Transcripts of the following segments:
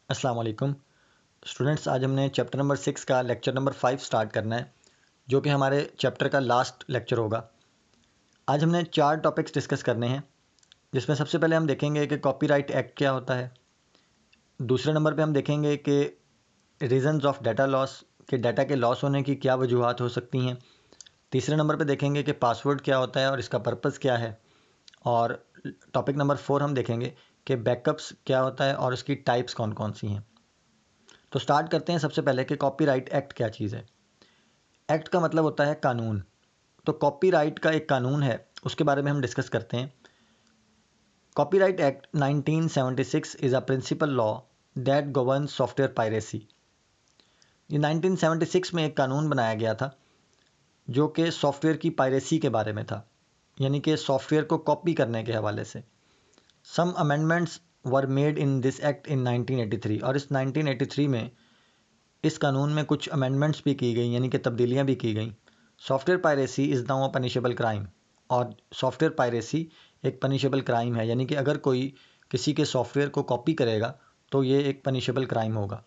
अस्सलाम वालेकुम स्टूडेंट्स। आज हमने चैप्टर नंबर 6 का लेक्चर नंबर 5 स्टार्ट करना है, जो कि हमारे चैप्टर का लास्ट लेक्चर होगा। आज हमने 4 टॉपिक्स डिस्कस करने हैं, जिसमें सबसे पहले हम देखेंगे कि कॉपीराइट एक्ट क्या होता है। दूसरे नंबर पे हम देखेंगे कि रीजंस ऑफ डाटा लॉस, कि डाटा के लॉस होने की क्या वजूहत हो सकती हैं। तीसरे नंबर पे देखेंगे कि पासवर्ड क्या होता है और इसका पर्पज़ क्या है। और टॉपिक नंबर 4 हम देखेंगे कि बैकअप्स क्या होता है और उसकी टाइप्स कौन कौन सी हैं। तो स्टार्ट करते हैं सबसे पहले कि कॉपीराइट एक्ट क्या चीज़ है। एक्ट का मतलब होता है कानून। तो कॉपीराइट का एक कानून है, उसके बारे में हम डिस्कस करते हैं। Copyright act 1976 is a principal law that govern software piracy. ये 1976 में एक कानून बनाया गया था जो कि सॉफ्टवेयर की पायरेसी के बारे में था, यानी कि सॉफ्टवेयर को कॉपी करने के हवाले से। Some amendments were made in this act in 1983, और इस 1983 में इस कानून में कुछ अमेंडमेंट्स भी की गई, यानी कि तब्दीलियाँ भी की गई। Software piracy is now a punishable crime, और सॉफ्टवेयर पायरेसी एक पनिशेबल क्राइम है, यानी कि अगर कोई किसी के सॉफ्टवेयर को कॉपी करेगा तो ये एक पनिशेबल क्राइम होगा।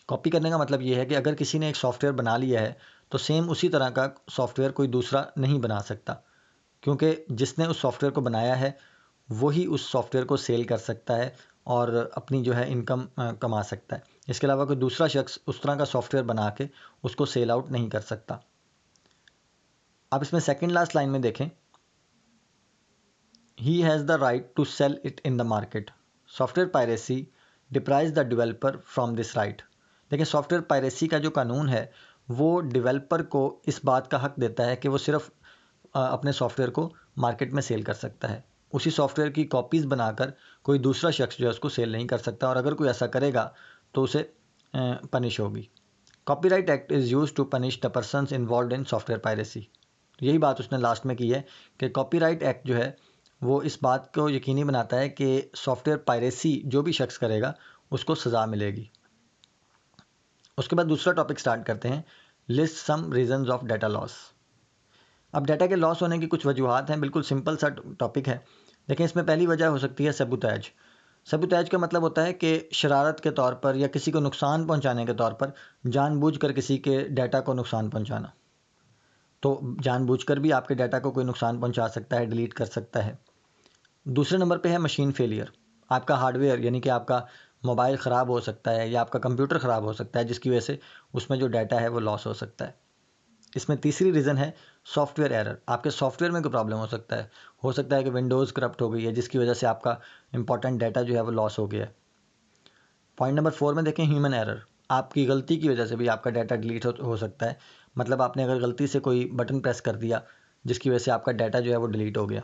कॉपी करने का मतलब ये है कि अगर किसी ने एक सॉफ्टवेयर बना लिया है तो सेम उसी तरह का सॉफ्टवेयर कोई दूसरा नहीं बना सकता, क्योंकि जिसने उस सॉफ्टवेयर को बनाया है वही उस सॉफ्टवेयर को सेल कर सकता है और अपनी जो है इनकम कमा सकता है। इसके अलावा कोई दूसरा शख्स उस तरह का सॉफ्टवेयर बना के उसको सेल आउट नहीं कर सकता। आप इसमें सेकंड लास्ट लाइन में देखें, he has the right to sell it in the market. Software piracy deprives the developer from this right. देखिए, सॉफ्टवेयर पायरेसी का जो कानून है वो डेवलपर को इस बात का हक देता है कि वो सिर्फ अपने सॉफ्टवेयर को मार्केट में सेल कर सकता है। उसी सॉफ्टवेयर की कॉपीज़ बनाकर कोई दूसरा शख्स जो है उसको सेल नहीं कर सकता, और अगर कोई ऐसा करेगा तो उसे पनिश होगी। Copyright act is use to punish the persons involve in software piracy. यही बात उसने लास्ट में की है कि कॉपीराइट एक्ट जो है वो इस बात को यकीनी बनाता है कि सॉफ्टवेयर पायरेसी जो भी शख्स करेगा उसको सज़ा मिलेगी। उसके बाद दूसरा टॉपिक स्टार्ट करते हैं, list some reasons of data loss. अब डाटा के लॉस होने की कुछ वजूहत हैं, बिल्कुल सिंपल सा टॉपिक है। देखें, इसमें पहली वजह हो सकती है सबूतैज। सबूतैज का मतलब होता है कि शरारत के तौर पर या किसी को नुकसान पहुंचाने के तौर पर जानबूझकर किसी के डाटा को नुकसान पहुंचाना। तो जानबूझकर भी आपके डाटा को कोई नुकसान पहुंचा सकता है, डिलीट कर सकता है। दूसरे नंबर पे है मशीन फेलियर। आपका हार्डवेयर यानी कि आपका मोबाइल ख़राब हो सकता है या आपका कंप्यूटर ख़राब हो सकता है, जिसकी वजह से उसमें जो डाटा है वो लॉस हो सकता है। इसमें तीसरी रीज़न है सॉफ्टवेयर एरर। आपके सॉफ्टवेयर में कोई प्रॉब्लम हो सकता है कि विंडोज़ करप्ट हो गई है, जिसकी वजह से आपका इंपॉर्टेंट डाटा जो है वो लॉस हो गया है। पॉइंट नंबर 4 में देखें, ह्यूमन एरर। आपकी गलती की वजह से भी आपका डाटा डिलीट हो सकता है। मतलब आपने अगर गलती से कोई बटन प्रेस कर दिया जिसकी वजह से आपका डाटा जो है वो डिलीट हो गया।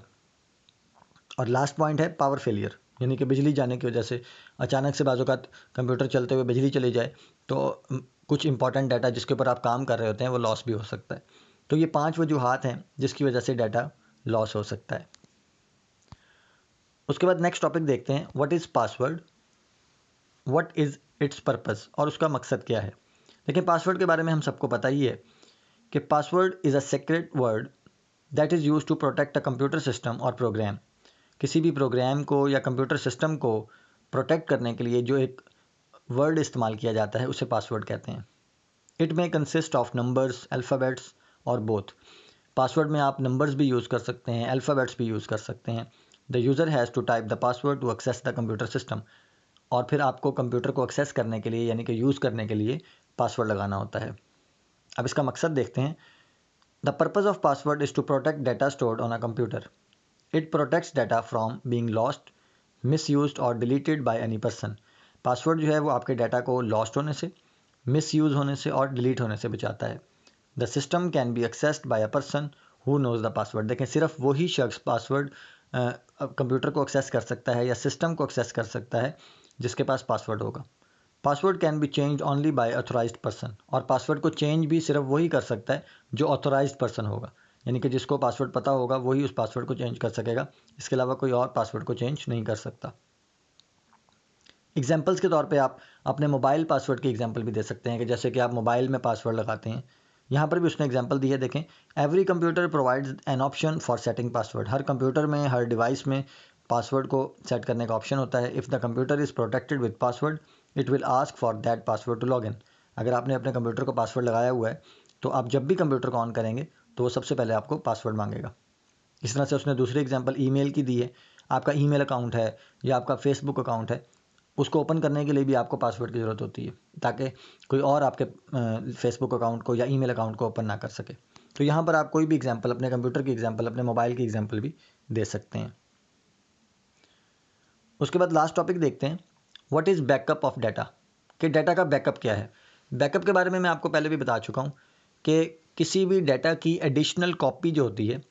और लास्ट पॉइंट है पावर फेलियर, यानी कि बिजली जाने की वजह से अचानक से बाज़ औक़ात कंप्यूटर चलते हुए बिजली चली जाए तो कुछ इंपॉर्टेंट डाटा जिसके ऊपर आप काम कर रहे होते हैं वो लॉस भी हो सकता है। तो ये 5 वजूहात हैं जिसकी वजह से डाटा लॉस हो सकता है। उसके बाद नेक्स्ट टॉपिक देखते हैं, what is password, what is it's purpose, और उसका मकसद क्या है। देखिए, पासवर्ड के बारे में हम सबको पता ही है कि password is a secret word that is use to protect a computer system और प्रोग्राम। किसी भी प्रोग्राम को या कंप्यूटर सिस्टम को प्रोटेक्ट करने के लिए जो एक वर्ड इस्तेमाल किया जाता है उसे पासवर्ड कहते हैं। इट में कंसिस्ट ऑफ नंबर्स, अल्फ़ाबेट्स और बोथ। पासवर्ड में आप नंबर्स भी यूज़ कर सकते हैं, अल्फ़ाबेट्स भी यूज़ कर सकते हैं। The user has to type the password to access the computer system, और फिर आपको कंप्यूटर को एक्सेस करने के लिए यानी कि यूज़ करने के लिए पासवर्ड लगाना होता है। अब इसका मकसद देखते हैं। The purpose of password is to protect data stored on a computer. It protects data from being lost, misused और deleted by any person. Password जो है वो आपके डाटा को लॉस्ट होने से, मिसयूज़ होने से और डिलीट होने से बचाता है। The system can be accessed by a person who knows the password. देखें, सिर्फ वही शख्स पासवर्ड कंप्यूटर को एक्सेस कर सकता है या सिस्टम को एक्सेस कर सकता है जिसके पास पासवर्ड होगा। Password can be change only by authorised person, और पासवर्ड को चेंज भी सिर्फ वही कर सकता है जो ऑथोराइज्ड पर्सन होगा, यानी कि जिसको पासवर्ड पता होगा वही उस पासवर्ड को चेंज कर सकेगा। इसके अलावा कोई और पासवर्ड को चेंज नहीं कर सकता। एग्जाम्पल्स के तौर पे आप अपने मोबाइल पासवर्ड की एग्जाम्पल भी दे सकते हैं, कि जैसे कि आप मोबाइल में पासवर्ड लगाते हैं। यहाँ पर भी उसने एग्जाम्पल दी है, देखें, every computer provides an option for setting password. हर कंप्यूटर में, हर डिवाइस में पासवर्ड को सेट करने का ऑप्शन होता है। If the computer is protected with password it will ask for that password to log in. अगर आपने अपने कंप्यूटर को पासवर्ड लगाया हुआ है तो आप जब भी कंप्यूटर को ऑन करेंगे तो वो सबसे पहले आपको पासवर्ड मांगेगा। इस तरह से उसने दूसरी एग्जांपल ईमेल की दी है। आपका ईमेल अकाउंट है या आपका फेसबुक अकाउंट है, उसको ओपन करने के लिए भी आपको पासवर्ड की ज़रूरत होती है ताकि कोई और आपके फेसबुक अकाउंट को या ईमेल अकाउंट को ओपन ना कर सके। तो यहाँ पर आप कोई भी एग्जांपल, अपने कंप्यूटर की एग्जांपल, अपने मोबाइल की एग्जांपल भी दे सकते हैं। उसके बाद लास्ट टॉपिक देखते हैं, what is backup of data, कि डाटा का बैकअप क्या है। बैकअप के बारे में मैं आपको पहले भी बता चुका हूँ कि किसी भी डाटा की एडिशनल कॉपी जो होती है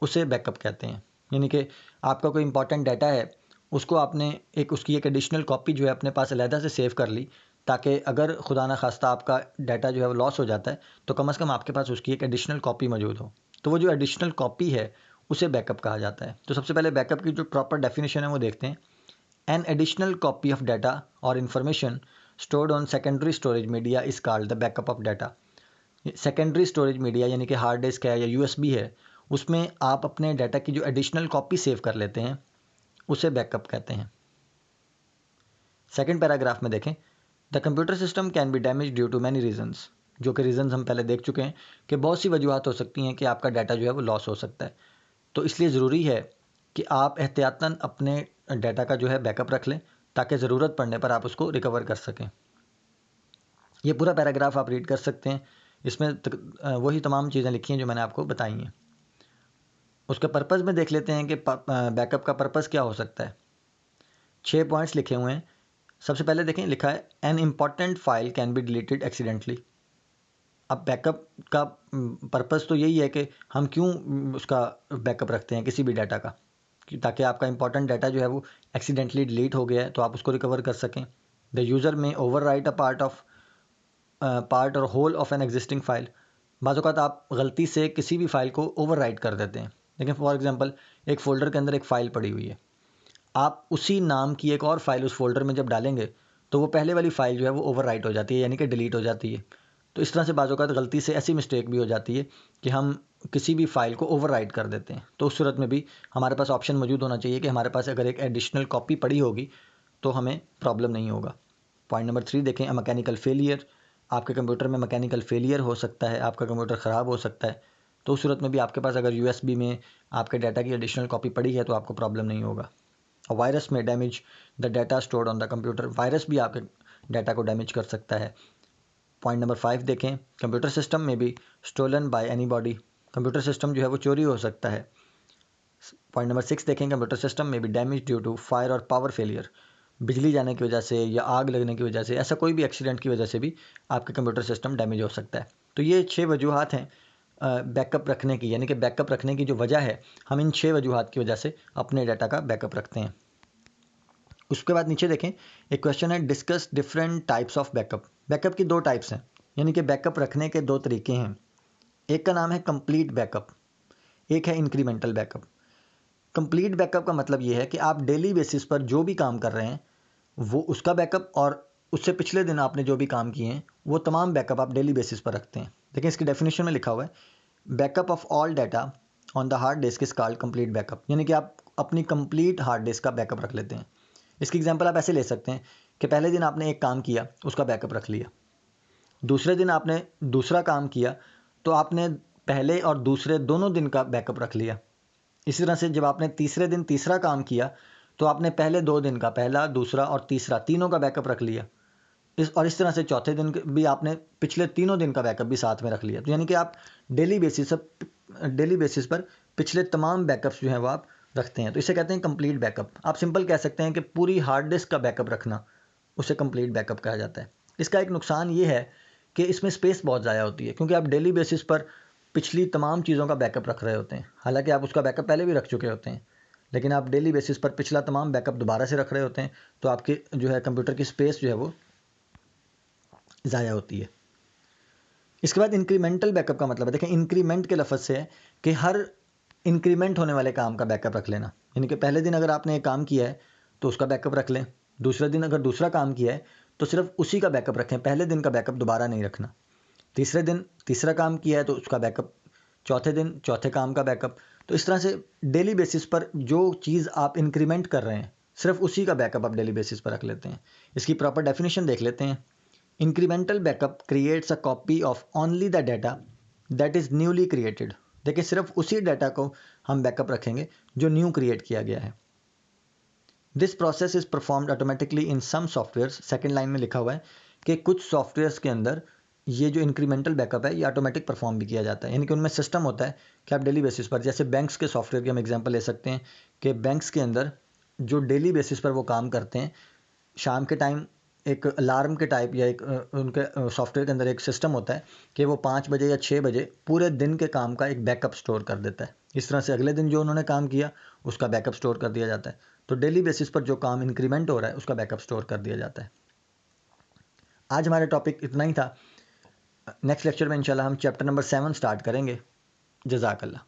उसे बैकअप कहते हैं। यानी कि आपका कोई इंपॉर्टेंट डाटा है, उसको आपने उसकी एक एडिशनल कॉपी जो है अपने पास अलहदा से सेव कर ली, ताकि अगर खुदा न खास्ता आपका डाटा जो है वो लॉस हो जाता है तो कम से कम आपके पास उसकी एक एडिशनल कॉपी मौजूद हो। तो वो जो एडिशनल कॉपी है उसे बैकअप कहा जाता है। तो सबसे पहले बैकअप की जो प्रॉपर डेफिनेशन है वो देखते हैं। An additional copy of data और information stored on secondary storage media is called the backup of data. Secondary storage media यानी कि हार्ड डिस्क है या यूएसबी है, उसमें आप अपने डाटा की जो एडिशनल कॉपी सेव कर लेते हैं उसे बैकअप कहते हैं। सेकंड पैराग्राफ में देखें, the computer system can be damage due to many reasons, जो कि रीजंस हम पहले देख चुके हैं कि बहुत सी वजूहत हो सकती हैं कि आपका डाटा जो है वो लॉस हो सकता है। तो इसलिए ज़रूरी है कि आप एहतियातन अपने डाटा का जो है बैकअप रख लें ताकि ज़रूरत पड़ने पर आप उसको रिकवर कर सकें। ये पूरा पैराग्राफ आप रीड कर सकते हैं, इसमें वही तमाम चीज़ें लिखी हैं जो मैंने आपको बताई हैं। उसके पर्पज़ में देख लेते हैं कि बैकअप का पर्पज़ क्या हो सकता है। 6 पॉइंट्स लिखे हुए हैं। सबसे पहले देखें, लिखा है an important file can be deleted accidentally. अब बैकअप का पर्पज़ तो यही है कि हम क्यों उसका बैकअप रखते हैं किसी भी डाटा का, ताकि आपका इंपॉर्टेंट डाटा जो है वो एक्सीडेंटली डिलीट हो गया है तो आप उसको रिकवर कर सकें। The user may overwrite a part or whole of an existing file. बाज़ औक़ात आप गलती से किसी भी फाइल को ओवर राइट कर देते हैं। लेकिन फॉर एग्जांपल, एक फ़ोल्डर के अंदर एक फ़ाइल पड़ी हुई है, आप उसी नाम की एक और फाइल उस फोल्डर में जब डालेंगे तो वो पहले वाली फ़ाइल जो है वो ओवर राइट हो जाती है, यानी कि डिलीट हो जाती है। तो इस तरह से बाज़ औक़ात गलती से ऐसी मिस्टेक भी हो जाती है कि हम किसी भी फ़ाइल को ओवर राइट कर देते हैं। तो उस सूरत में भी हमारे पास ऑप्शन मौजूद होना चाहिए कि हमारे पास अगर एक एडिशनल कॉपी पड़ी होगी तो हमें प्रॉब्लम नहीं होगा। पॉइंट नंबर 3 देखें, मैकेनिकल फेलियर। आपके कंप्यूटर में मैकेनिकल फेलियर हो सकता है, आपका कंप्यूटर ख़राब हो सकता है। तो उस सूरत में भी आपके पास अगर यूएसबी में आपके डाटा की एडिशनल कॉपी पड़ी है तो आपको प्रॉब्लम नहीं होगा। और वायरस में damage the data stored on the computer. Virus भी आपके डाटा को डैमेज कर सकता है। पॉइंट नंबर 5 देखें, कंप्यूटर सिस्टम में भी stolen by anybody. Computer system जो है वो चोरी हो सकता है। पॉइंट नंबर 6 देखें, कंप्यूटर सिस्टम में भी डैमेज ड्यू टू फायर और पावर फेलियर। बिजली जाने की वजह से या आग लगने की वजह से, ऐसा कोई भी एक्सीडेंट की वजह से भी आपके कंप्यूटर सिस्टम डैमेज हो सकता है। तो ये 6 वजूहत हैं बैकअप रखने की, यानी कि बैकअप रखने की जो वजह है, हम इन 6 वजूहत की वजह से अपने डाटा का बैकअप रखते हैं। उसके बाद नीचे देखें, एक क्वेश्चन है, discuss different types of backup. Backup की 2 टाइप्स हैं, यानी कि बैकअप रखने के 2 तरीके हैं। एक का नाम है कंप्लीट बैकअप, एक है इंक्रीमेंटल बैकअप। कंप्लीट बैकअप का मतलब ये है कि आप डेली बेसिस पर जो भी काम कर रहे हैं वो उसका बैकअप, और उससे पिछले दिन आपने जो भी काम किए हैं वो तमाम बैकअप आप डेली बेसिस पर रखते हैं। देखिए इसकी डेफिनेशन में लिखा हुआ है, backup of all data on the hard disk is called complete backup. यानी कि आप अपनी कंप्लीट हार्ड डिस्क का बैकअप रख लेते हैं। इसकी एग्जांपल आप ऐसे ले सकते हैं कि पहले दिन आपने एक काम किया, उसका बैकअप रख लिया। दूसरे दिन आपने दूसरा काम किया तो आपने पहले और दूसरे दोनों दिन का बैकअप रख लिया। इसी तरह से जब आपने तीसरे दिन तीसरा काम किया तो आपने पहले 2 दिन का, पहला, दूसरा और तीसरा, तीनों का बैकअप रख लिया। इस तरह से चौथे दिन भी आपने पिछले तीनों दिन का बैकअप भी साथ में रख लिया। तो यानी कि आप डेली बेसिस पर पिछले तमाम बैकअप्स जो हैं वो आप रखते हैं। तो इसे कहते हैं कंप्लीट बैकअप। आप सिंपल कह सकते हैं कि पूरी हार्ड डिस्क का बैकअप रखना, उसे कंप्लीट बैकअप कहा जाता है। इसका एक नुकसान ये है कि इसमें स्पेस बहुत ज़्यादा होती है, क्योंकि आप डेली बेसिस पर पिछली तमाम चीज़ों का बैकअप रख रहे होते हैं। हालांकि आप उसका बैकअप पहले भी रख चुके होते हैं, लेकिन आप डेली बेसिस पर पिछला तमाम बैकअप दोबारा से रख रहे होते हैं, तो आपके जो है कंप्यूटर की स्पेस जो है वो ज़ाया होती है। इसके बाद इंक्रीमेंटल बैकअप का मतलब है, देखें इंक्रीमेंट के लफ्ज़ से है कि हर इंक्रीमेंट होने वाले काम का बैकअप रख लेना। यानी कि पहले दिन अगर आपने एक काम किया है तो उसका बैकअप रख लें, दूसरे दिन अगर दूसरा काम किया है तो सिर्फ उसी का बैकअप रखें, पहले दिन का बैकअप दोबारा नहीं रखना। तीसरे दिन तीसरा काम किया है तो उसका बैकअप, चौथे दिन चौथे काम का बैकअप। तो इस तरह से डेली बेसिस पर जो चीज़ आप इंक्रीमेंट कर रहे हैं, सिर्फ उसी का बैकअप आप डेली बेसिस पर रख लेते हैं। इसकी प्रॉपर डेफिनेशन देख लेते हैं। Incremental backup creates a copy of only the data that is newly created. देखिए सिर्फ उसी डाटा को हम बैकअप रखेंगे जो न्यू क्रिएट किया गया है। This process is performed automatically in some softwares. Second line में लिखा हुआ है कि कुछ सॉफ्टवेयर्स के अंदर ये जो इंक्रीमेंटल बैकअप है ये ऑटोमेटिक परफॉर्म भी किया जाता है, यानी कि उनमें सिस्टम होता है कि आप डेली बेसिस पर, जैसे बैंक्स के सॉफ्टवेयर की हम एग्जांपल ले सकते हैं कि बैंक्स के अंदर जो डेली बेसिस पर वो काम करते हैं, शाम के टाइम एक अलार्म के टाइप या एक उनके सॉफ्टवेयर के अंदर एक सिस्टम होता है कि वो 5 बजे या 6 बजे पूरे दिन के काम का एक बैकअप स्टोर कर देता है। इस तरह से अगले दिन जो उन्होंने काम किया उसका बैकअप स्टोर कर दिया जाता है। तो डेली बेसिस पर जो काम इंक्रीमेंट हो रहा है उसका बैकअप स्टोर कर दिया जाता है। आज हमारा टॉपिक इतना ही था। नेक्स्ट लेक्चर में इंशाल्लाह हम चैप्टर नंबर 7 स्टार्ट करेंगे। जज़ाकल्लाह।